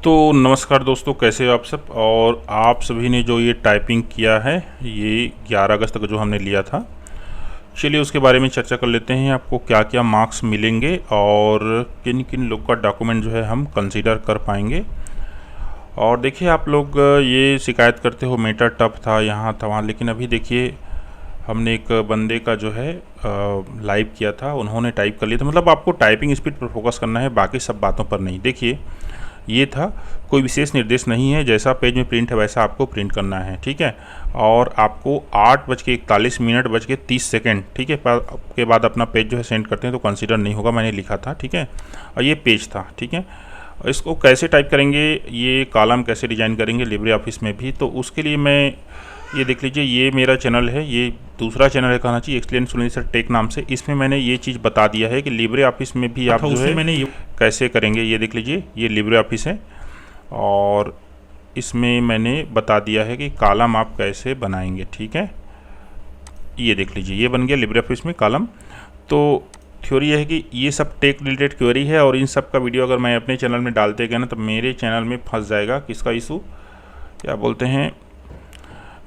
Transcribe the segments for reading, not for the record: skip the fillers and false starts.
तो नमस्कार दोस्तों, कैसे हो आप सब। और आप सभी ने जो ये टाइपिंग किया है, ये 11 अगस्त का जो हमने लिया था, चलिए उसके बारे में चर्चा कर लेते हैं। आपको क्या क्या मार्क्स मिलेंगे और किन किन लोग का डॉक्यूमेंट जो है हम कंसीडर कर पाएंगे। और देखिए, आप लोग ये शिकायत करते हो मेटा टफ था, यहाँ था वहाँ, लेकिन अभी देखिए हमने एक बंदे का जो है लाइव किया था, उन्होंने टाइप कर लिया था। मतलब आपको टाइपिंग स्पीड पर फोकस करना है, बाकी सब बातों पर नहीं। देखिए, ये था, कोई विशेष निर्देश नहीं है, जैसा पेज में प्रिंट है वैसा आपको प्रिंट करना है, ठीक है। और आपको 8:41 ठीक है, के बाद अपना पेज जो है सेंड करते हैं तो कंसीडर नहीं होगा, मैंने लिखा था, ठीक है। और ये पेज था, ठीक है। इसको कैसे टाइप करेंगे, ये कॉलम कैसे डिजाइन करेंगे लिब्रे ऑफिस में भी, तो उसके लिए मैं, ये देख लीजिए, ये मेरा चैनल है, ये दूसरा चैनल है कहना चाहिए, एक्सप्लेन सुनील सर टेक नाम से। इसमें मैंने ये चीज़ बता दिया है कि लिब्रे ऑफिस में भी आप जो है मैंने ये कैसे करेंगे। ये देख लीजिए, ये लिब्रे ऑफिस है और इसमें मैंने बता दिया है कि कॉलम आप कैसे बनाएंगे, ठीक है। ये देख लीजिए, ये बन गया लिब्रे ऑफिस में कॉलम। तो थ्योरी यह है कि ये सब टेक रिलेटेड क्वेरी है और इन सब का वीडियो अगर मैं अपने चैनल में डालते गया ना तो मेरे चैनल में फंस जाएगा किसका इशू, क्या बोलते हैं,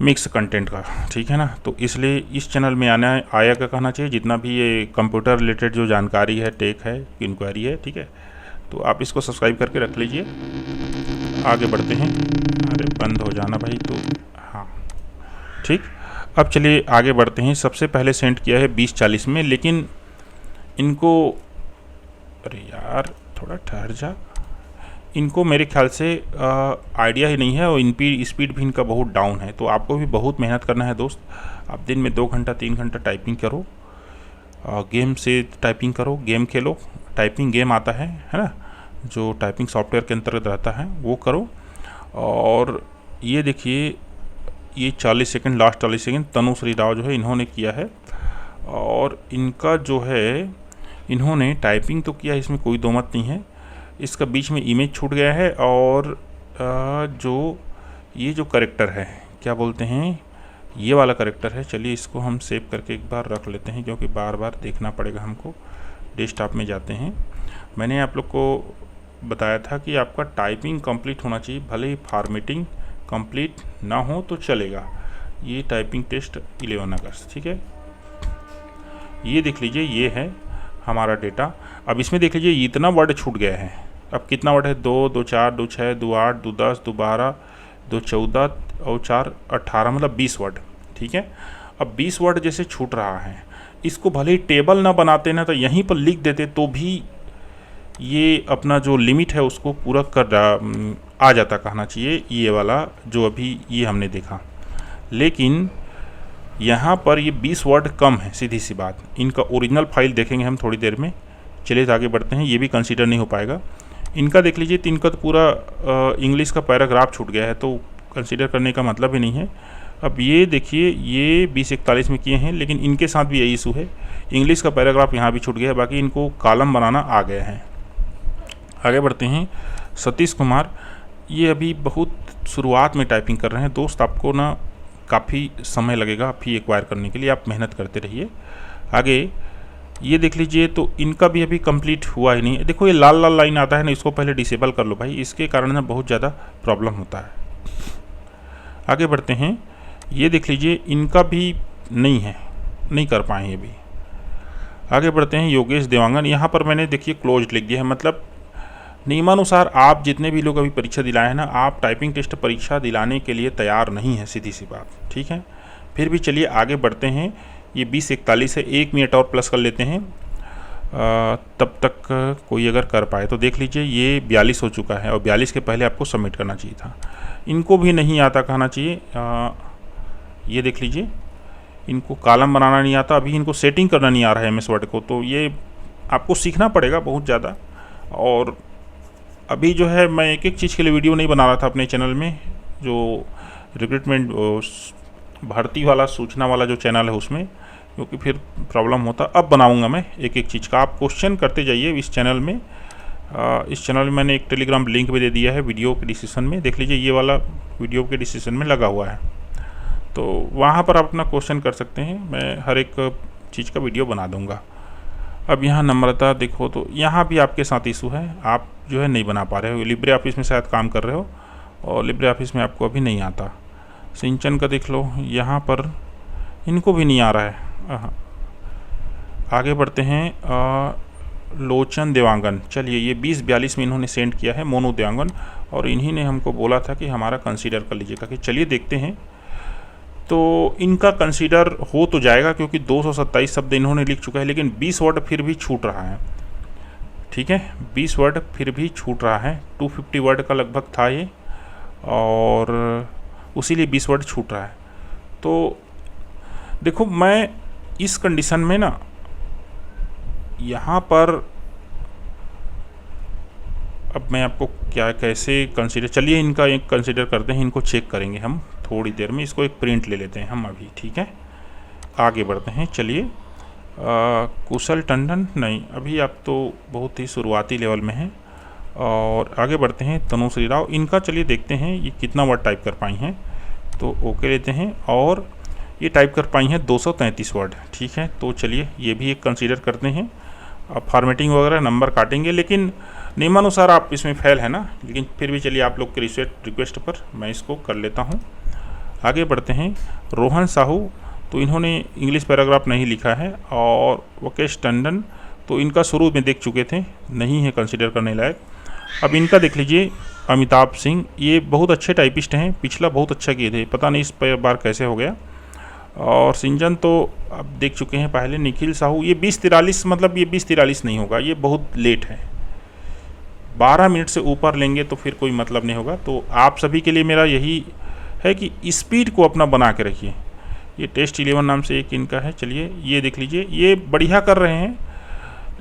मिक्स कंटेंट का, ठीक है ना। तो इसलिए इस चैनल में आया का कहना चाहिए, जितना भी ये कंप्यूटर रिलेटेड जो जानकारी है, टेक है, इंक्वायरी है, ठीक है। तो आप इसको सब्सक्राइब करके रख लीजिए। आगे बढ़ते हैं। अरे बंद हो जाना भाई, तो हाँ ठीक। अब चलिए आगे बढ़ते हैं। सबसे पहले सेंड किया है 20:40 में, लेकिन इनको, अरे यार थोड़ा ठहर जा, इनको मेरे ख्याल से आइडिया ही नहीं है और इनकी स्पीड भी इनका बहुत डाउन है। तो आपको भी बहुत मेहनत करना है दोस्त। आप दिन में 2 घंटा 3 घंटा टाइपिंग करो, गेम से टाइपिंग करो, गेम खेलो, टाइपिंग गेम आता है ना, जो टाइपिंग सॉफ्टवेयर के अंतर्गत रहता है, वो करो। और ये देखिए, ये 40 second, last 40 second Tanushree Rao जो है इन्होंने किया है। और इनका जो है, इन्होंने टाइपिंग तो किया, इसमें कोई दो मत नहीं है। इसका बीच में इमेज छूट गया है और जो ये जो करेक्टर है, क्या बोलते हैं, ये वाला करेक्टर है। चलिए इसको हम सेव करके एक बार रख लेते हैं, क्योंकि बार बार देखना पड़ेगा हमको। डेस्कटॉप में जाते हैं। मैंने आप लोग को बताया था कि आपका टाइपिंग कंप्लीट होना चाहिए, भले ही फॉर्मेटिंग कंप्लीट ना हो तो चलेगा। ये टाइपिंग टेस्ट 11 अगस्त, ठीक है। ये देख लीजिए, ये है हमारा डेटा। अब इसमें देख लीजिए इतना वर्ड छूट गया है। अब कितना वर्ड है, 2, 2, 4, 2, 6, 2, 8, 2, 10, 2, 12, 2, 14 और 4, 18, मतलब 20 वर्ड, ठीक है। अब 20 वर्ड जैसे छूट रहा है, इसको भले ही टेबल ना बनाते ना तो यहीं पर लिख देते तो भी ये अपना जो लिमिट है उसको पूरा कर आ जाता कहना चाहिए, ये वाला जो अभी ये हमने देखा। लेकिन यहाँ पर ये 20 वर्ड कम है, सीधी सी बात। इनका ओरिजिनल फाइल देखेंगे हम थोड़ी देर में। चलिए आगे बढ़ते हैं। ये भी कंसीडर नहीं हो पाएगा इनका। देख लीजिए, तो इनका तो पूरा इंग्लिश का पैराग्राफ छूट गया है, तो कंसीडर करने का मतलब ही नहीं है। अब ये देखिए, ये 20:41 में किए हैं, लेकिन इनके साथ भी यही इशू है, इंग्लिश का पैराग्राफ यहाँ भी छूट गया है, बाकी इनको कॉलम बनाना आ गया है। आगे बढ़ते हैं। सतीश कुमार, ये अभी बहुत शुरुआत में टाइपिंग कर रहे हैं दोस्त। आपको ना काफ़ी समय लगेगा फी एक्वायर करने के लिए, आप मेहनत करते रहिए। आगे ये देख लीजिए, तो इनका भी अभी कंप्लीट हुआ ही नहीं। देखो ये लाल लाल लाइन आता है ना, इसको पहले डिसेबल कर लो भाई, इसके कारण ना बहुत ज़्यादा प्रॉब्लम होता है। आगे बढ़ते हैं। ये देख लीजिए, इनका भी नहीं है, नहीं कर पाए ये भी। आगे बढ़ते हैं। योगेश देवांगन, यहाँ पर मैंने देखिए क्लोज लिख दिया है, मतलब नियमानुसार आप जितने भी लोग अभी परीक्षा दिलाए हैं ना, आप टाइपिंग टेस्ट परीक्षा दिलाने के लिए तैयार नहीं है, सीधी सी बात, ठीक है। फिर भी चलिए आगे बढ़ते हैं। ये 20:41 है, 1 मिनट और प्लस कर लेते हैं, तब तक कोई अगर कर पाए तो देख लीजिए। ये 42 हो चुका है और 42 के पहले आपको सबमिट करना चाहिए था। इनको भी नहीं आता कहना चाहिए। ये देख लीजिए, इनको कॉलम बनाना नहीं आता, अभी इनको सेटिंग करना नहीं आ रहा है MS वर्ड को, तो ये आपको सीखना पड़ेगा बहुत ज़्यादा। और अभी जो है मैं एक एक चीज़ के लिए वीडियो नहीं बना रहा था अपने चैनल में, जो रिक्रूटमेंट भर्ती वाला सूचना वाला जो चैनल है उसमें, क्योंकि फिर प्रॉब्लम होता। अब बनाऊंगा मैं एक एक चीज़ का, आप क्वेश्चन करते जाइए इस चैनल में। इस चैनल में मैंने एक टेलीग्राम लिंक भी दे दिया है वीडियो के डिस्क्रिप्शन में, देख लीजिए, ये वाला वीडियो के डिस्क्रिप्शन में लगा हुआ है, तो वहाँ पर आप अपना क्वेश्चन कर सकते हैं। मैं हर एक चीज़ का वीडियो बना दूँगा। अब यहाँ नम्रता देखो, तो यहाँ भी आपके साथ इशू है, आप जो है नहीं बना पा रहे हो। लिब्रे ऑफिस में शायद काम कर रहे हो और लिब्रे ऑफिस में आपको अभी नहीं आता। सिंचन का देख लो, यहाँ पर इनको भी नहीं आ रहा है। आगे बढ़ते हैं। लोचन देवांगन, चलिए ये 2042 में इन्होंने सेंड किया है, मोनू देवांगन, और इन्हीं ने हमको बोला था कि हमारा कंसीडर कर लीजिएगा। कि चलिए देखते हैं, तो इनका कंसीडर हो तो जाएगा क्योंकि 227 शब्द इन्होंने लिख चुका है, लेकिन 20 वर्ड फिर भी छूट रहा है। ठीक है, 20 वर्ड फिर भी छूट रहा है। 250 वर्ड का लगभग था ये, और उसीलिए 20 वर्ड छूट रहा है। तो देखो, मैं इस कंडीशन में ना यहाँ पर अब मैं आपको क्या कैसे कंसीडर, चलिए इनका एक कंसीडर करते हैं, इनको चेक करेंगे हम थोड़ी देर में। इसको एक प्रिंट ले लेते हैं हम अभी। ठीक है, आगे बढ़ते हैं। चलिए, कुशल टंडन नहीं, अभी आप तो बहुत ही शुरुआती लेवल में हैं। और आगे बढ़ते हैं। तनुश्री राव, इनका चलिए देखते हैं ये कितना वर्ड टाइप कर पाई हैं। तो ओके लेते हैं, और ये टाइप कर पाई हैं 233 वर्ड। ठीक है, तो चलिए ये भी एक कंसीडर करते हैं। अब फॉर्मेटिंग वगैरह नंबर काटेंगे, लेकिन नियमानुसार आप इसमें फेल है ना, लेकिन फिर भी चलिए आप लोग के रिक्वेस्ट पर मैं इसको कर लेता हूँ। आगे बढ़ते हैं। रोहन साहू, तो इन्होंने इंग्लिश पैराग्राफ नहीं लिखा है। और वकेश टंडन, तो इनका शुरू में देख चुके थे, नहीं है कंसीडर करने लायक। अब इनका देख लीजिए। अमिताभ सिंह, ये बहुत अच्छे टाइपिस्ट हैं, पिछला बहुत अच्छा किए थे, पता नहीं इस बार कैसे हो गया। और सिंचन तो अब देख चुके हैं पहले। निखिल साहू, ये 2043, मतलब ये 2043 नहीं होगा, ये बहुत लेट है। 12 मिनट से ऊपर लेंगे तो फिर कोई मतलब नहीं होगा। तो आप सभी के लिए मेरा यही है कि स्पीड को अपना बना के रखिए। ये टेस्ट 11 नाम से एक इनका है, चलिए ये देख लीजिए, ये बढ़िया कर रहे हैं।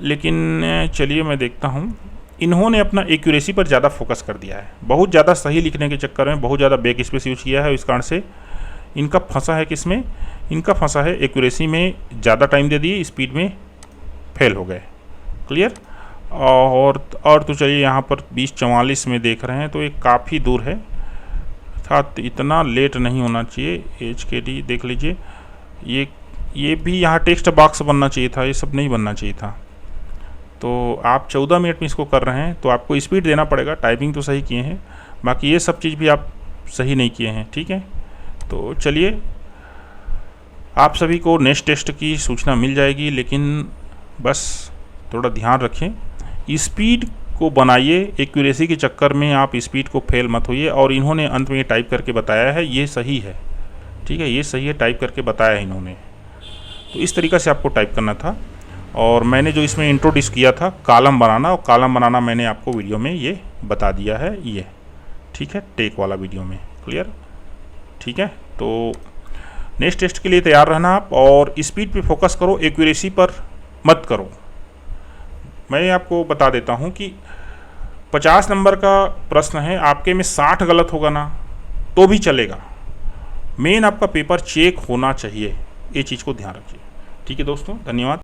लेकिन चलिए मैं देखता हूँ, इन्होंने अपना एक्यूरेसी पर ज़्यादा फोकस कर दिया है। बहुत ज़्यादा सही लिखने के चक्कर में बहुत ज़्यादा बैक स्पेस यूज किया है, इस कारण से इनका फंसा है। किसमें इनका फंसा है? एक्यूरेसी में ज़्यादा टाइम दे दिए, स्पीड में फेल हो गए। क्लियर। और तो चलिए यहाँ पर 2044 में देख रहे हैं, तो ये काफ़ी दूर है, अर्थात इतना लेट नहीं होना चाहिए। HKD देख लीजिए, ये भी यहाँ टेक्स्ट बॉक्स बनना चाहिए था, ये सब नहीं बनना चाहिए था। तो आप 14 मिनट में इसको कर रहे हैं, तो आपको स्पीड देना पड़ेगा। टाइपिंग तो सही किए हैं, बाकी ये सब चीज़ भी आप सही नहीं किए हैं। ठीक है, तो चलिए आप सभी को नेक्स्ट टेस्ट की सूचना मिल जाएगी, लेकिन बस थोड़ा ध्यान रखें, स्पीड को बनाइए। एक्यूरेसी के चक्कर में आप स्पीड को फेल मत होइए। और इन्होंने अंत में ये टाइप करके बताया है, ये सही है। ठीक है, ये सही है, टाइप करके बताया है इन्होंने। तो इस तरीक़ा से आपको टाइप करना था। और मैंने जो इसमें इंट्रोड्यूस किया था कॉलम बनाना, और कॉलम बनाना मैंने आपको वीडियो में ये बता दिया है, ये ठीक है, टेक वाला वीडियो में। क्लियर। ठीक है, तो नेक्स्ट टेस्ट के लिए तैयार रहना आप, और स्पीड पे फोकस करो, एक्यूरेसी पर मत करो। मैं आपको बता देता हूँ कि 50 नंबर का प्रश्न है, आपके में 60 गलत होगा ना तो भी चलेगा। मेन आपका पेपर चेक होना चाहिए, ये चीज़ को ध्यान रखिए। ठीक है दोस्तों, धन्यवाद।